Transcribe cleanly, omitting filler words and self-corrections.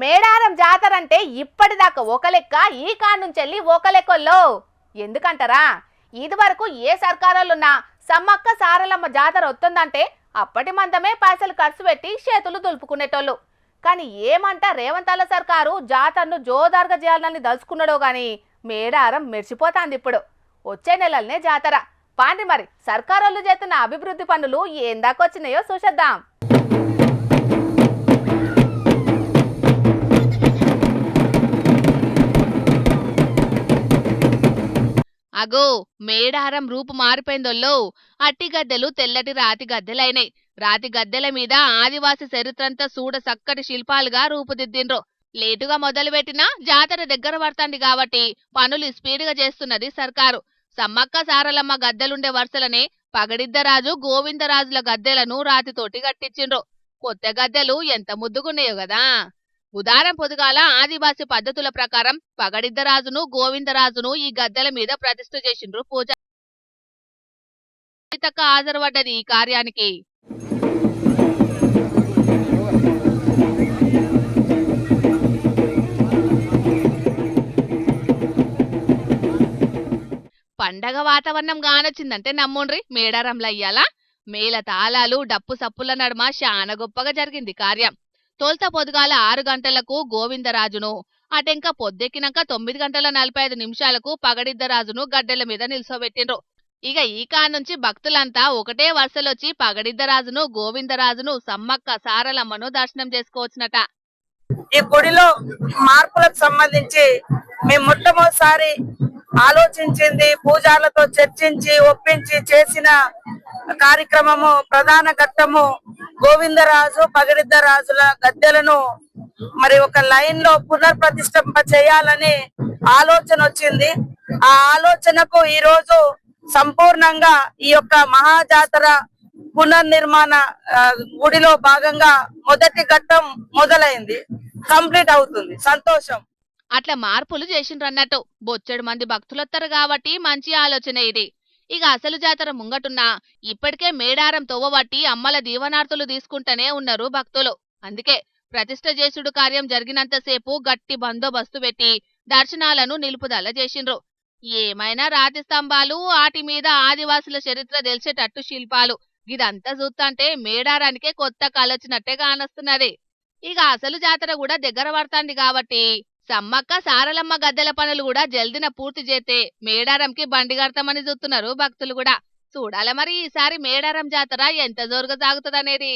మేడారం జాతర అంటే ఇప్పటిదాకా ఒక లెక్క, ఈ కానుంచెల్లి ఒక లెక్కల్లో. ఎందుకంటారా, ఇది వరకు ఏ సర్కారులున్నా సమ్మక్క సారలమ్మ జాతర వస్తుందంటే అప్పటి మందమే పైసలు ఖర్చు పెట్టి చేతులు దులుపుకునేటోళ్ళు. కానీ ఏమంటా రేవంతాల సర్కారు జాతరను జోదార్గా చేయాలని దలుచుకున్నాడో గాని మేడారం మెరిచిపోతాంది. ఇప్పుడు వచ్చే నెలలనే జాతర. పాండి మరి సర్కారోళ్ళు చేస్తున్న అభివృద్ధి పనులు ఏందాకొచ్చినాయో చూసేద్దాం. అగో మేడారం రూపు మారిపోయిందోల్లో. అట్టి గద్దెలు తెల్లటి రాతి గద్దెలైనాయి. రాతి గద్దెల మీద ఆదివాసి చరిత్రంతా చూడ చక్కటి శిల్పాలుగా రూపుదిద్దిండ్రు. లేటుగా మొదలుపెట్టినా జాతర దగ్గర పడుతుంది కాబట్టి పనులు స్పీడ్గా చేస్తున్నది సర్కారు. సమ్మక్క సారలమ్మ గద్దెలుండే వరుసలనే పగడిద్దరాజు గోవిందరాజుల గద్దెలను రాతితోటి కట్టించిండ్రు. కొత్త గద్దెలు ఎంత ముద్దుగున్నాయో కదా. ఉదారం పొదుగాల ఆదివాసి పద్ధతుల ప్రకారం పగడిద్దరాజును గోవిందరాజును ఈ గద్దెల మీద ప్రతిష్ఠ చేసిండ్రు. పూజ హాజరుపడ్డది ఈ కార్యానికి. పండగ వాతావరణం గానొచ్చిందంటే నమ్ముండ్రి మేడారంలో అయ్యాలా. మేళ తాళాలు డప్పు సప్పుల నడుమ శాన గొప్పగా జరిగింది కార్యం. తోల్త పొద్దుగాల 6 గంటలకు గోవిందరాజును, అటెంక పొద్దెక్కినాక 9 గంటల 45 నిమిషాలకు పగడిద్దరాజును గడ్డెల మీద నిల్చోబెట్టిండ్రు. ఇక ఈ నుంచి భక్తులంతా ఒకటే వరుసలొచ్చి పగడిద్దరాజును గోవిందరాజును సమ్మక్క సారలమ్మను దర్శనం చేసుకోవచ్చునట. ఈ గుడిలో మార్పులకు సంబంధించి మేము మొట్టమొదటిసారి ఆలోచించింది, పూజాలతో చర్చించి ఒప్పించి చేసిన కార్యక్రమము ప్రధాన ఘట్టము గోవిందరాజు పగడిద్దరాజుల గద్దెలను మరి ఒక లైన్ లో పునర్ప్రతిష్ఠింప చేయాలని ఆలోచన వచ్చింది. ఆ ఆలోచనకు ఈ రోజు సంపూర్ణంగా ఈ యొక్క మహాజాతర పునర్నిర్మాణ గుడిలో భాగంగా మొదటి ఘట్టం మొదలైంది, కంప్లీట్ అవుతుంది. సంతోషం. అట్లా మార్పులు చేసిండ్రన్నట్టు. బొచ్చెడు మంది భక్తులొత్తారు కాబట్టి మంచి ఆలోచన ఇది. ఇక అసలు జాతర ముంగటున్నా ఇప్పటికే మేడారం తోవబట్టి అమ్మల దీవనార్తులు తీసుకుంటూనే ఉన్నారు భక్తులు. అందుకే ప్రతిష్ఠ చేసుడు కార్యం జరిగినంతసేపు గట్టి బందోబస్తు పెట్టి దర్శనాలను నిలుపుదల చేసిండ్రు. ఏమైనా రాతి స్తంభాలు, వాటి మీద ఆదివాసుల చరిత్ర తెలిసేటట్టు శిల్పాలు, ఇదంతా చూస్తాంటే మేడారానికే కొత్త కలొచ్చినట్టే కానొస్తున్నది. ఇక అసలు జాతర కూడా దగ్గర పడుతుంది కాబట్టి సమ్మక్క సారలమ్మ గద్దెల పనులు కూడా జల్దిన పూర్తి చేస్తే మేడారంకి బండి కడతామని చూస్తున్నారు భక్తులు కూడా. చూడాల మరి ఈసారి మేడారం జాతర ఎంత జోరుగా సాగుతుందనేది.